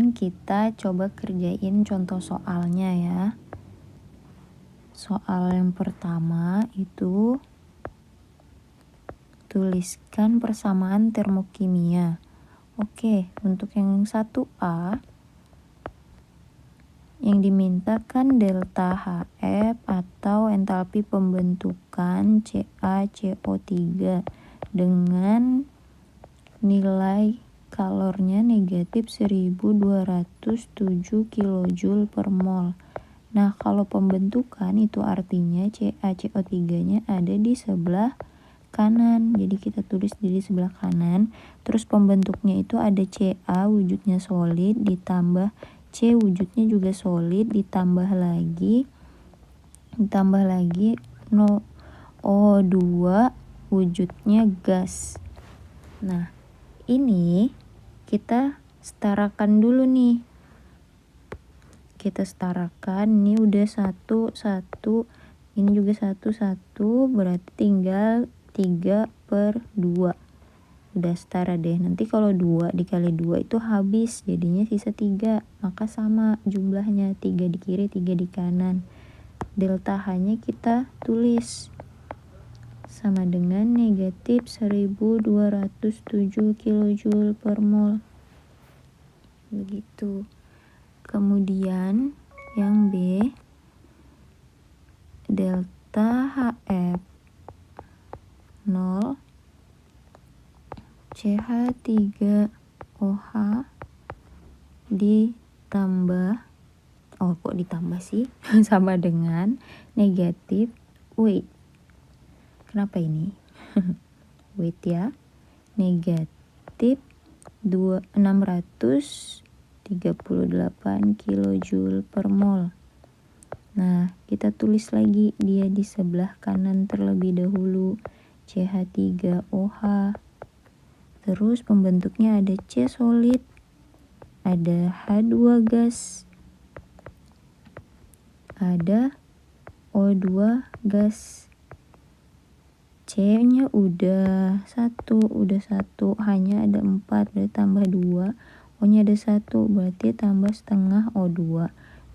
Kemudian kita coba kerjain contoh soalnya ya. Soal yang pertama itu tuliskan persamaan termokimia. Oke, untuk yang 1A yang dimintakan delta HF atau entalpi pembentukan CaCO3 dengan nilai kalornya negatif 1207 kJ per mol. Nah, kalau pembentukan itu artinya CaCO3-nya ada di sebelah kanan. Jadi kita tulis di sebelah kanan. Terus pembentuknya itu ada Ca wujudnya solid ditambah C wujudnya juga solid ditambah lagi O2 wujudnya gas. Nah, ini kita setarakan dulu nih. Kita setarakan, ini udah 1, 1, ini juga 1, 1, berarti tinggal 3/2. Udah setara deh. Nanti kalau 2 dikali 2 itu habis, jadinya sisa 3. Maka sama jumlahnya, 3 di kiri, 3 di kanan. Delta H-nya kita tulis sama dengan negatif 1207 kJ per mol. Begitu. Kemudian yang B, delta HF 0 CH3OH ditambah, kok ditambah sih? Sama dengan negatif weight. Kenapa ini? Weight ya. Negatif 638 kJ per mol. Nah, kita tulis lagi dia di sebelah kanan terlebih dahulu. CH3OH. Terus pembentuknya ada C solid, ada H2 gas, ada O2 gas. C-nya udah 1, H-nya ada 4, berarti tambah 2. O-nya ada 1, berarti tambah setengah O2.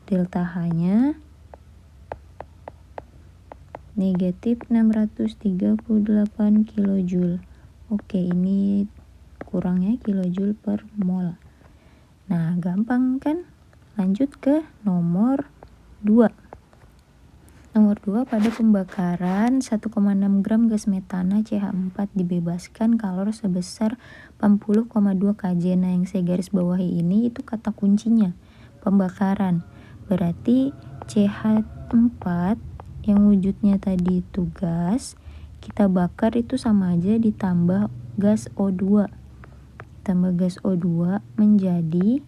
Delta H-nya negatif 638 kJ. Oke, ini kurangnya kilojoule per mol. Nah, gampang kan? Lanjut ke nomor 2. Nomor 2, pada pembakaran 1,6 gram gas metana CH4 dibebaskan kalor sebesar 40,2 kJ. Nah, yang saya garis bawahi ini itu kata kuncinya, pembakaran. Berarti CH4 yang wujudnya tadi itu gas, kita bakar itu sama aja ditambah gas O2. Tambah gas O2 menjadi,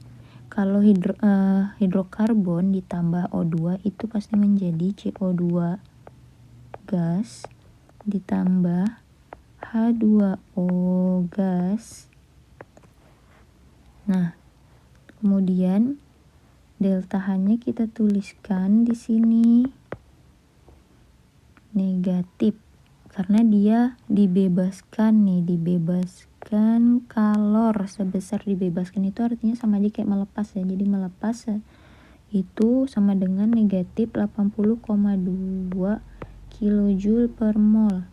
kalau hidrokarbon ditambah O2 itu pasti menjadi CO2 gas ditambah H2O gas. Nah, kemudian delta H-nya kita tuliskan di sini negatif karena dia dibebaskan kalor sebesar, dibebaskan itu artinya sama aja kayak melepas ya. Jadi melepas itu sama dengan negatif 80,2 kJ per mol.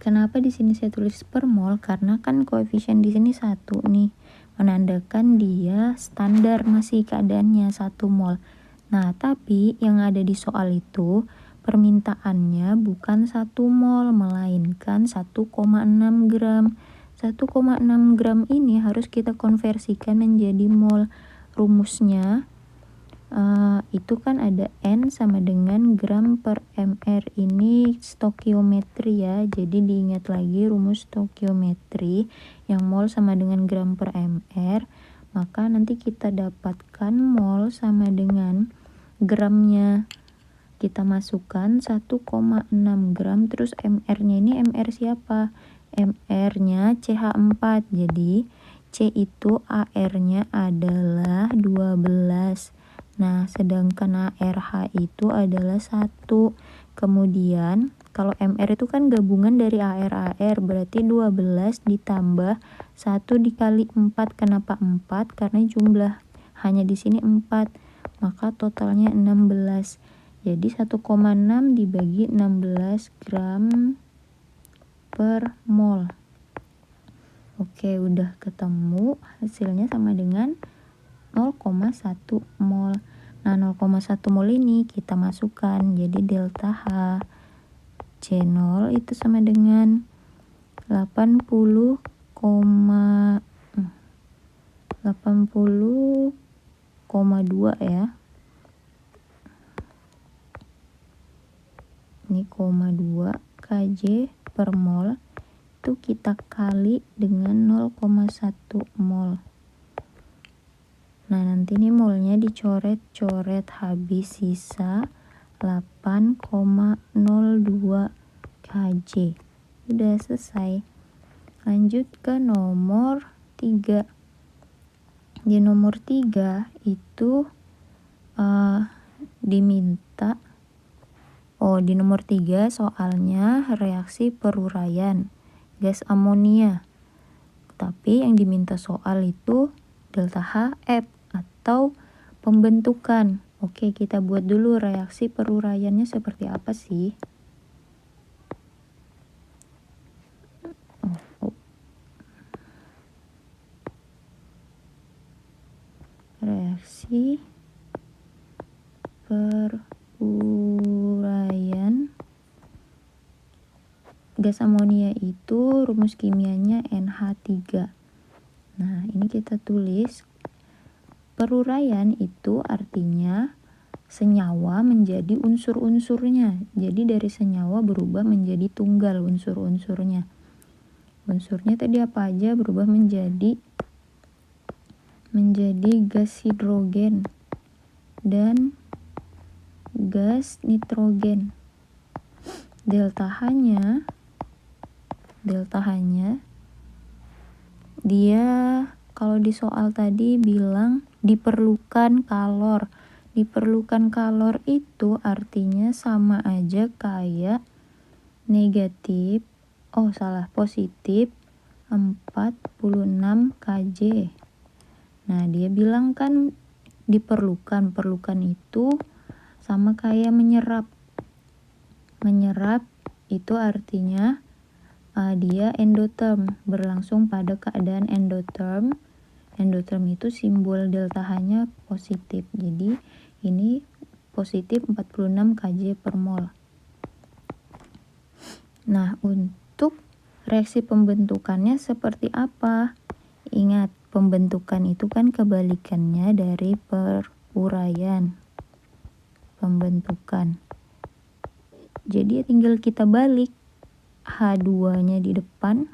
Kenapa di sini saya tulis per mol? Karena kan koefisien di sini 1 nih, menandakan dia standar masih keadaannya 1 mol. Nah, tapi yang ada di soal itu permintaannya bukan 1 mol, melainkan 1,6 gram. 1,6 gram ini harus kita konversikan menjadi mol. Rumusnya itu kan ada N sama dengan gram per mr. Ini stokiometri ya, jadi diingat lagi rumus stokiometri yang mol sama dengan gram per mr. Maka nanti kita dapatkan mol sama dengan gramnya. Kita masukkan 1,6 gram, terus mr-nya ini mr siapa? mr-nya CH4. Jadi C itu AR-nya adalah 12. Nah, sedangkan ARH itu adalah 1. Kemudian Kalau MR itu kan gabungan dari AR berarti 12 ditambah 1 dikali 4. Kenapa 4? Karena jumlah hanya di sini 4, maka totalnya 16. Jadi 1,6 dibagi 16 gram per mol. Oke, udah ketemu hasilnya sama dengan 0,1 mol. Nah, 0,1 mol ini kita masukkan, jadi delta H C0 itu sama dengan 80,2 ya. Ini 0,2 kJ per mol itu kita kali dengan 0,1 mol. Nah, nanti nih molnya dicoret-coret, habis sisa 8,02 kJ. Udah selesai. Lanjut ke nomor 3. Di nomor 3 itu diminta di nomor 3 soalnya reaksi peruraian gas amonia. Tapi yang diminta soal itu delta HF atau pembentukan. Oke, kita buat dulu reaksi peruraiannya seperti apa sih? Reaksi peruraian gas amonia itu rumus kimianya NH3. Nah, ini kita tulis peruraian itu artinya senyawa menjadi unsur-unsurnya. Jadi dari senyawa berubah menjadi tunggal unsur-unsurnya. Unsurnya tadi apa aja? Berubah menjadi gas hidrogen dan gas nitrogen. Delta H-nya dia kalau di soal tadi bilang diperlukan kalor. Diperlukan kalor itu artinya sama aja kayak positif 46 kJ. Nah, dia bilang kan diperlukan. Perlukan itu sama kayak menyerap. Menyerap itu artinya dia endotherm, berlangsung pada keadaan endotherm. Endotherm itu simbol delta H-nya positif. Jadi ini positif 46 kJ per mol. Nah, untuk reaksi pembentukannya seperti apa? Ingat, pembentukan itu kan kebalikannya dari peruraian. Pembentukan. Jadi tinggal kita balik. H2-nya di depan,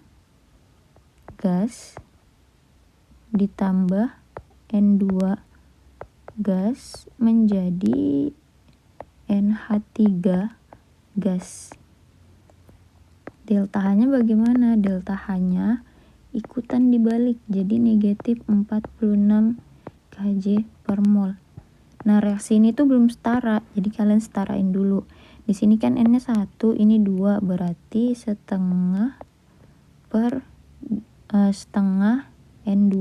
gas, ditambah N2 gas menjadi NH3 gas. Delta H-nya bagaimana? Delta H-nya ikutan dibalik, jadi negatif 46 kJ per mol. Nah, reaksi ini tuh belum setara, jadi kalian setarain dulu. Di sini kan N-nya 1, ini 2, berarti setengah N2.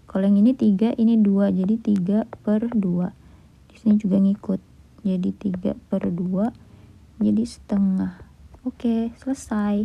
Kalau yang ini 3, ini 2, jadi 3/2. Di sini juga ngikut, jadi 3/2, jadi setengah. Oke, selesai.